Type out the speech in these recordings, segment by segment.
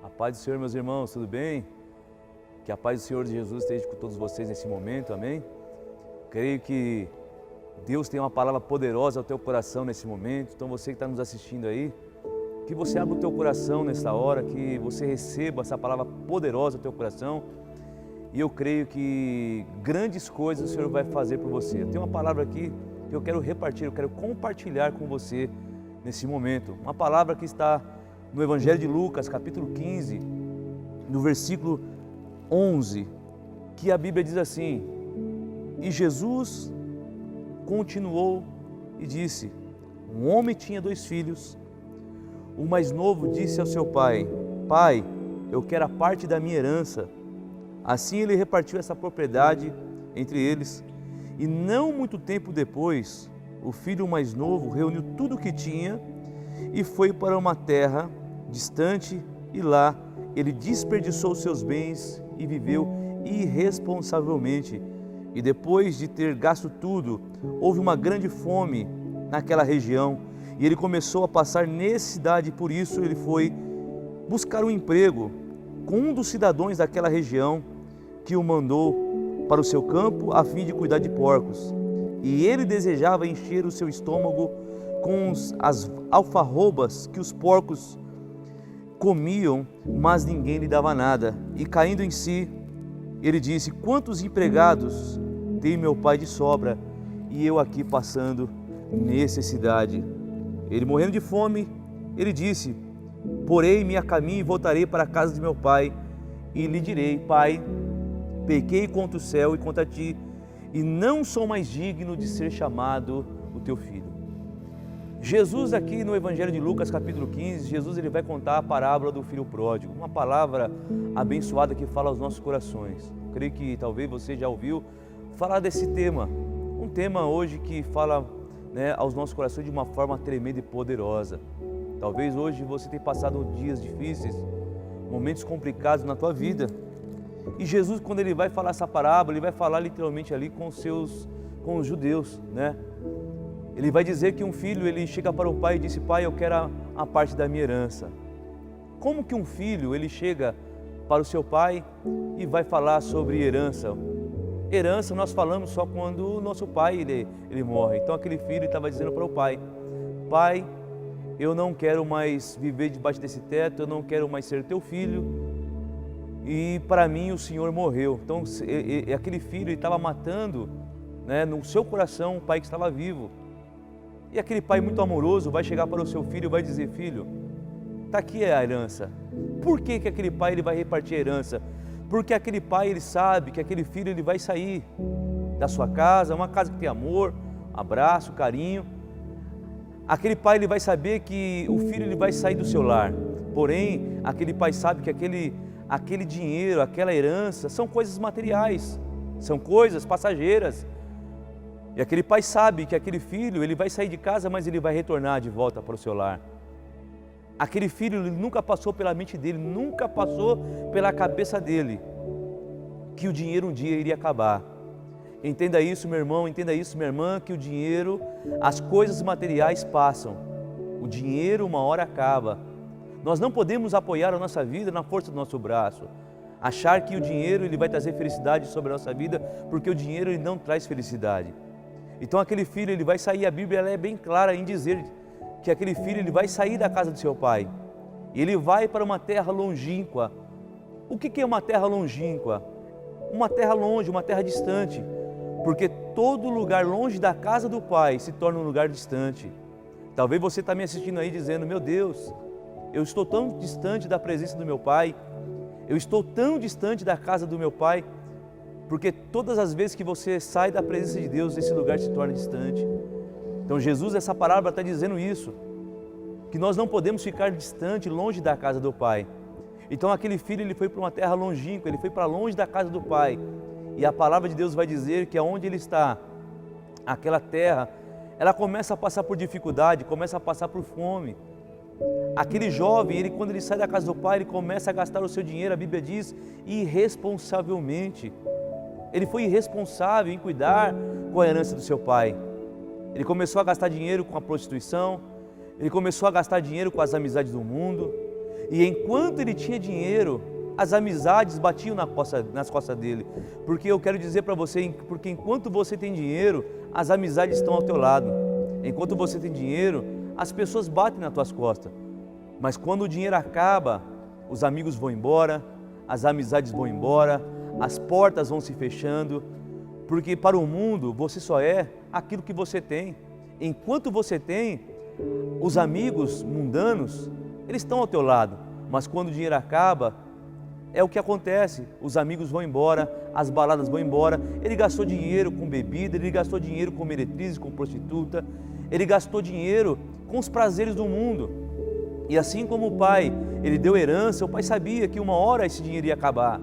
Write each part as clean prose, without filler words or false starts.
A paz do Senhor, meus irmãos, tudo bem? Que a paz do Senhor Jesus esteja com todos vocês nesse momento, amém? Creio que Deus tem uma palavra poderosa ao teu coração nesse momento. Então você que está nos assistindo aí, que você abra o teu coração nessa hora, que você receba essa palavra poderosa ao teu coração. E eu creio que grandes coisas o Senhor vai fazer por você. Eu tenho uma palavra aqui que eu quero repartir, eu quero compartilhar com você nesse momento. Uma palavra que está no Evangelho de Lucas, capítulo 15, no versículo 11, que a Bíblia diz assim: E Jesus continuou e disse: Um homem tinha 2 filhos. O mais novo disse ao seu pai: Pai, eu quero a parte da minha herança. Assim ele repartiu essa propriedade entre eles. E não muito tempo depois, o filho mais novo reuniu tudo o que tinha e foi para uma terra distante, e lá ele desperdiçou seus bens e viveu irresponsavelmente. E depois de ter gasto tudo, houve uma grande fome naquela região e ele começou a passar necessidade. Por isso ele foi buscar um emprego com um dos cidadãos daquela região, que o mandou para o seu campo a fim de cuidar de porcos. E ele desejava encher o seu estômago com as alfarrobas que os porcos comiam, mas ninguém lhe dava nada. E caindo em si, ele disse: Quantos empregados tem meu pai de sobra, e eu aqui passando necessidade? Ele, morrendo de fome, ele disse: Porei-me a caminho e voltarei para a casa de meu pai, e lhe direi: Pai, pequei contra o céu e contra ti, e não sou mais digno de ser chamado o teu filho. Jesus, aqui no Evangelho de Lucas, capítulo 15, Jesus ele vai contar a parábola do filho pródigo, uma palavra abençoada que fala aos nossos corações. Eu creio que talvez você já ouviu falar desse tema, um tema hoje que fala, aos nossos corações de uma forma tremenda e poderosa. Talvez hoje você tenha passado dias difíceis, momentos complicados na tua vida. E Jesus, quando ele vai falar essa parábola, ele vai falar literalmente ali com os judeus, Ele vai dizer que um filho, ele chega para o pai e diz: Pai, eu quero a parte da minha herança. Como que um filho, ele chega para o seu pai e vai falar sobre herança? Herança nós falamos só quando o nosso pai, ele morre. Então aquele filho estava dizendo para o pai: Pai, eu não quero mais viver debaixo desse teto, eu não quero mais ser teu filho, e para mim o Senhor morreu. Então aquele filho estava matando, no seu coração, o pai que estava vivo. E aquele pai muito amoroso vai chegar para o seu filho e vai dizer: Filho, está aqui a herança. Por que aquele pai ele vai repartir a herança? Porque aquele pai ele sabe que aquele filho ele vai sair da sua casa, uma casa que tem amor, abraço, carinho. Aquele pai ele vai saber que o filho ele vai sair do seu lar. Porém, aquele pai sabe que aquele dinheiro, aquela herança são coisas materiais, são coisas passageiras. E aquele pai sabe que aquele filho, ele vai sair de casa, mas ele vai retornar de volta para o seu lar. Aquele filho, ele nunca passou pela mente dele, nunca passou pela cabeça dele, que o dinheiro um dia iria acabar. Entenda isso, meu irmão, entenda isso, minha irmã, que o dinheiro, as coisas materiais passam. O dinheiro uma hora acaba. Nós não podemos apoiar a nossa vida na força do nosso braço. Achar que o dinheiro ele vai trazer felicidade sobre a nossa vida, porque o dinheiro ele não traz felicidade. Então aquele filho ele vai sair, a Bíblia ela é bem clara em dizer que aquele filho ele vai sair da casa do seu pai. Ele vai para uma terra longínqua. O que é uma terra longínqua? Uma terra longe, uma terra distante. Porque todo lugar longe da casa do pai se torna um lugar distante. Talvez você está me assistindo aí dizendo: Meu Deus, eu estou tão distante da presença do meu pai, eu estou tão distante da casa do meu pai. Porque todas as vezes que você sai da presença de Deus, esse lugar se torna distante. Então Jesus, essa parábola está dizendo isso, que nós não podemos ficar distante, longe da casa do pai. Então aquele filho ele foi para uma terra longínqua, ele foi para longe da casa do pai. E a palavra de Deus vai dizer que aonde ele está, aquela terra, ela começa a passar por dificuldade, começa a passar por fome. Aquele jovem, quando ele sai da casa do pai, ele começa a gastar o seu dinheiro, a Bíblia diz, irresponsavelmente. Ele foi irresponsável em cuidar com a herança do seu pai. Ele começou a gastar dinheiro com a prostituição, ele começou a gastar dinheiro com as amizades do mundo, E enquanto ele tinha dinheiro, as amizades batiam nas costas dele. Porque eu quero dizer para você, porque enquanto você tem dinheiro, as amizades estão ao teu lado. Enquanto você tem dinheiro, as pessoas batem nas tuas costas. Mas quando o dinheiro acaba, os amigos vão embora, as amizades vão embora, as portas vão se fechando, porque para o mundo você só é aquilo que você tem. Enquanto você tem, os amigos mundanos, eles estão ao teu lado, mas quando o dinheiro acaba, é o que acontece, os amigos vão embora, as baladas vão embora, ele gastou dinheiro com bebida, ele gastou dinheiro com meretriz, com prostituta, ele gastou dinheiro com os prazeres do mundo. E assim como o pai, ele deu herança, o pai sabia que uma hora esse dinheiro ia acabar,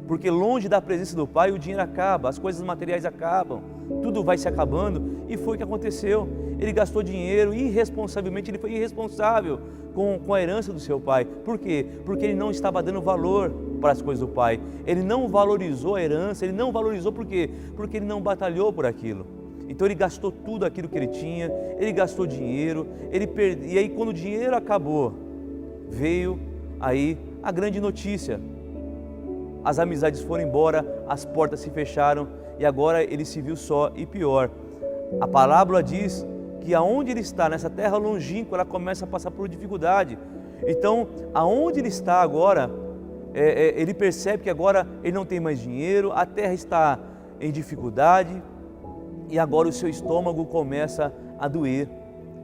porque longe da presença do pai o dinheiro acaba, as coisas materiais acabam, tudo vai se acabando, e foi o que aconteceu. Ele gastou dinheiro irresponsavelmente, ele foi irresponsável com a herança do seu pai. Por quê? Porque ele não estava dando valor para as coisas do pai, ele não valorizou a herança, ele não valorizou por quê? Porque ele não batalhou por aquilo. Então ele gastou tudo aquilo que ele tinha, ele gastou dinheiro, e aí quando o dinheiro acabou, veio aí a grande notícia. As amizades foram embora, as portas se fecharam e agora ele se viu só e pior. A parábola diz que aonde ele está, nessa terra longínqua, ela começa a passar por dificuldade. Então, aonde ele está agora, ele percebe que agora ele não tem mais dinheiro, a terra está em dificuldade e agora o seu estômago começa a doer.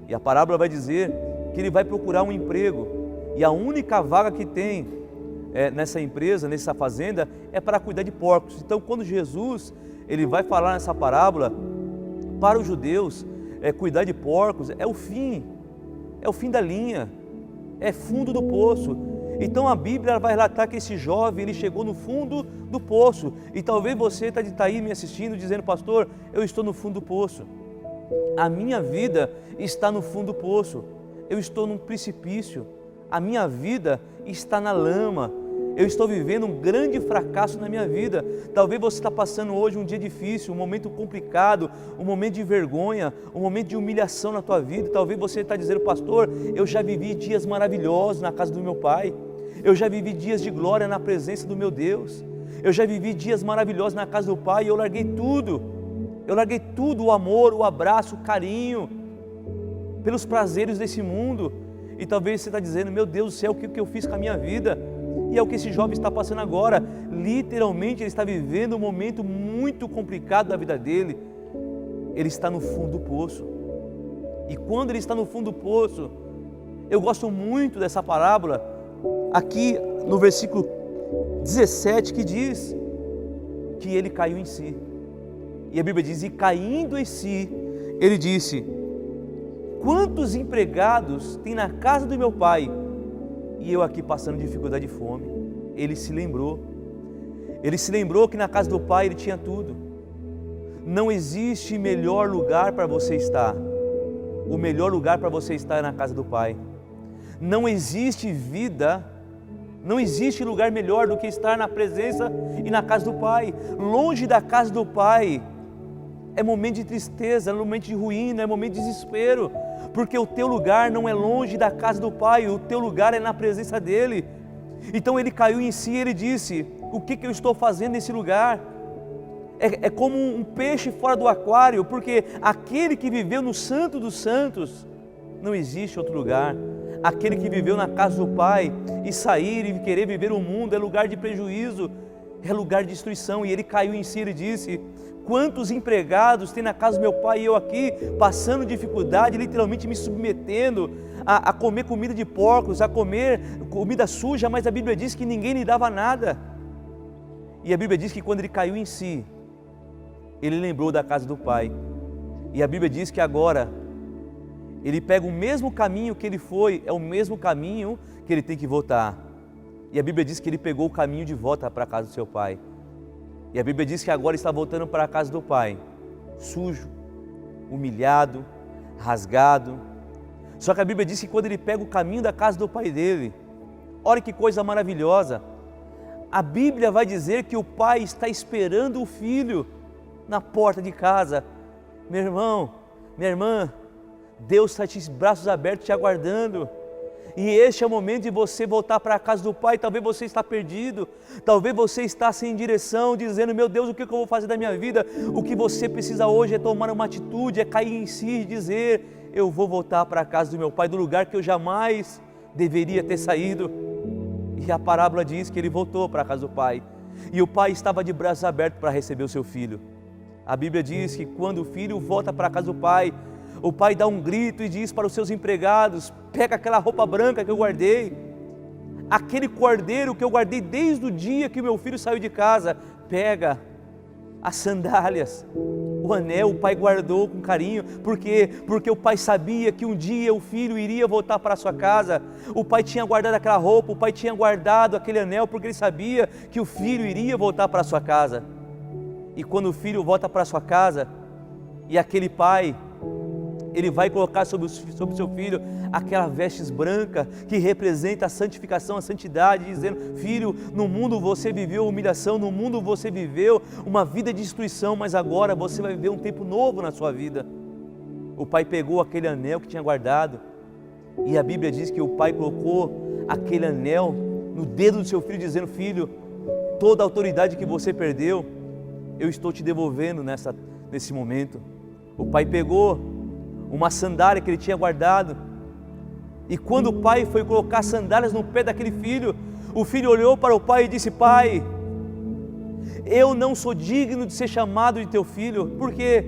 E a parábola vai dizer que ele vai procurar um emprego e a única vaga que tem nessa empresa, nessa fazenda, é para cuidar de porcos. Então, quando Jesus ele vai falar nessa parábola, para os judeus, cuidar de porcos é o fim da linha, é fundo do poço. Então a Bíblia vai relatar que esse jovem ele chegou no fundo do poço, e talvez você está aí me assistindo dizendo: pastor, eu estou no fundo do poço, a minha vida está no fundo do poço, eu estou num precipício, a minha vida está na lama, eu estou vivendo um grande fracasso na minha vida. Talvez você está passando hoje um dia difícil, um momento complicado, um momento de vergonha, um momento de humilhação na tua vida. Talvez você está dizendo: pastor, eu já vivi dias maravilhosos na casa do meu pai, eu já vivi dias de glória na presença do meu Deus, eu já vivi dias maravilhosos na casa do pai e eu larguei tudo, o amor, o abraço, o carinho, pelos prazeres desse mundo. E talvez você está dizendo: meu Deus do céu, o que eu fiz com a minha vida? E é o que esse jovem está passando agora. Literalmente ele está vivendo um momento muito complicado da vida dele. Ele está no fundo do poço. E quando ele está no fundo do poço, eu gosto muito dessa parábola, aqui no versículo 17, que diz que ele caiu em si. E a Bíblia diz: e caindo em si, ele disse: quantos empregados tem na casa do meu pai, e eu aqui passando dificuldade de fome? Ele se lembrou que na casa do pai ele tinha tudo. Não existe melhor lugar para você estar. O melhor lugar para você estar é na casa do pai. Não existe vida, não existe lugar melhor do que estar na presença e na casa do pai. Longe da casa do pai é momento de tristeza, é momento de ruína, é momento de desespero, porque o teu lugar não é longe da casa do pai, o teu lugar é na presença dele. Então ele caiu em si e ele disse: o que eu estou fazendo nesse lugar? É como um peixe fora do aquário, porque aquele que viveu no Santo dos Santos, não existe outro lugar. Aquele que viveu na casa do pai e sair e querer viver o mundo é lugar de prejuízo, é lugar de destruição. E ele caiu em si e ele disse: quantos empregados tem na casa do meu pai e eu aqui passando dificuldade, literalmente me submetendo a comer comida de porcos, a comer comida suja, mas a Bíblia diz que ninguém lhe dava nada. E a Bíblia diz que quando ele caiu em si, ele lembrou da casa do pai. E a Bíblia diz que agora ele pega o mesmo caminho que ele foi, é o mesmo caminho que ele tem que voltar. E a Bíblia diz que ele pegou o caminho de volta para a casa do seu pai. E a Bíblia diz que agora está voltando para a casa do pai, sujo, humilhado, rasgado. Só que a Bíblia diz que quando ele pega o caminho da casa do pai dele, olha que coisa maravilhosa, a Bíblia vai dizer que o pai está esperando o filho na porta de casa. Meu irmão, minha irmã, Deus está de braços abertos te aguardando. E este é o momento de você voltar para a casa do Pai. Talvez você está perdido, talvez você está sem direção, dizendo: meu Deus, o que eu vou fazer da minha vida? O que você precisa hoje é tomar uma atitude, é cair em si e dizer: eu vou voltar para a casa do meu Pai, do lugar que eu jamais deveria ter saído. E a parábola diz que ele voltou para a casa do Pai, e o Pai estava de braços abertos para receber o seu filho. A Bíblia diz que quando o filho volta para a casa do Pai, o pai dá um grito e diz para os seus empregados: pega aquela roupa branca que eu guardei, aquele cordeiro que eu guardei desde o dia que meu filho saiu de casa, pega as sandálias, o anel. O pai guardou com carinho, porque o pai sabia que um dia o filho iria voltar para a sua casa. O pai tinha guardado aquela roupa, o pai tinha guardado aquele anel, porque ele sabia que o filho iria voltar para a sua casa. E quando o filho volta para a sua casa, e aquele pai, ele vai colocar sobre o seu filho aquela vestes branca que representa a santificação, a santidade, dizendo: filho, no mundo você viveu humilhação, no mundo você viveu uma vida de destruição, mas agora você vai viver um tempo novo na sua vida. O pai pegou aquele anel que tinha guardado, e a Bíblia diz que o pai colocou aquele anel no dedo do seu filho, dizendo: filho, toda a autoridade que você perdeu, eu estou te devolvendo nesse momento. O pai pegou uma sandália que ele tinha guardado, e quando o pai foi colocar sandálias no pé daquele filho, o filho olhou para o pai e disse: pai, eu não sou digno de ser chamado de teu filho. Por quê?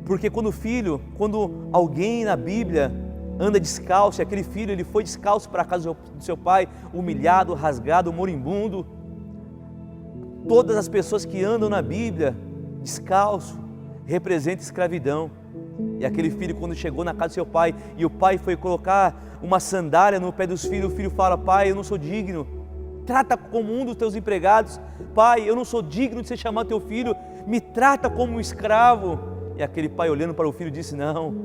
Porque quando alguém na Bíblia anda descalço, e aquele filho, ele foi descalço para a casa do seu pai, humilhado, rasgado, moribundo. Todas as pessoas que andam na Bíblia descalço representam escravidão. E aquele filho, quando chegou na casa do seu pai, e o pai foi colocar uma sandália no pé dos filhos, o filho fala: pai, eu não sou digno, trata como um dos teus empregados. Pai, eu não sou digno de ser chamado teu filho, me trata como um escravo. E aquele pai, olhando para o filho, disse: não,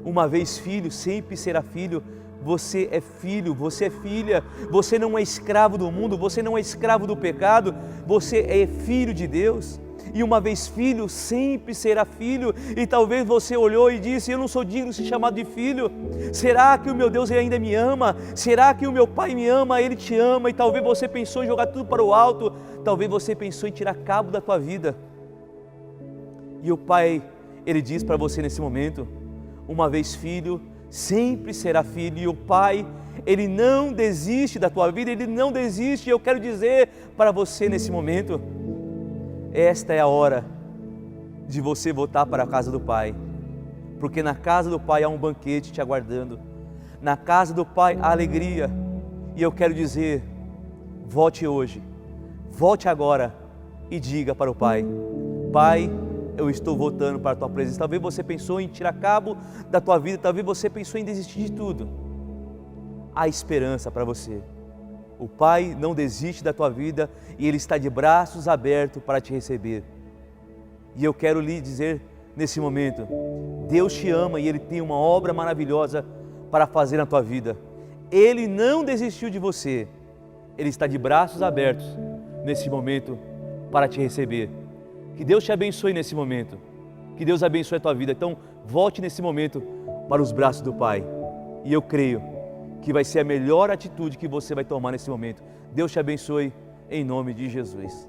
uma vez filho, sempre será filho. Você é filho, você é filha, você não é escravo do mundo, você não é escravo do pecado, você é filho de Deus. E uma vez filho, sempre será filho. E talvez você olhou e disse: eu não sou digno de ser chamado de filho. Será que o meu Deus ainda me ama? Será que o meu Pai me ama? Ele te ama. E talvez você pensou em jogar tudo para o alto, talvez você pensou em tirar cabo da tua vida. E o Pai, Ele diz para você nesse momento: uma vez filho, sempre será filho. E o Pai, Ele não desiste da tua vida, Ele não desiste. E eu quero dizer para você nesse momento: esta é a hora de você voltar para a casa do Pai, porque na casa do Pai há um banquete te aguardando, na casa do Pai há alegria. E eu quero dizer: volte hoje, volte agora e diga para o Pai: Pai, eu estou voltando para a tua presença. Talvez você pensou em tirar cabo da tua vida, talvez você pensou em desistir de tudo. Há esperança para você. O Pai não desiste da tua vida e Ele está de braços abertos para te receber. E eu quero lhe dizer nesse momento: Deus te ama e Ele tem uma obra maravilhosa para fazer na tua vida. Ele não desistiu de você. Ele está de braços abertos nesse momento para te receber. Que Deus te abençoe nesse momento. Que Deus abençoe a tua vida. Então, volte nesse momento para os braços do Pai. E eu creio que vai ser a melhor atitude que você vai tomar nesse momento. Deus te abençoe, em nome de Jesus.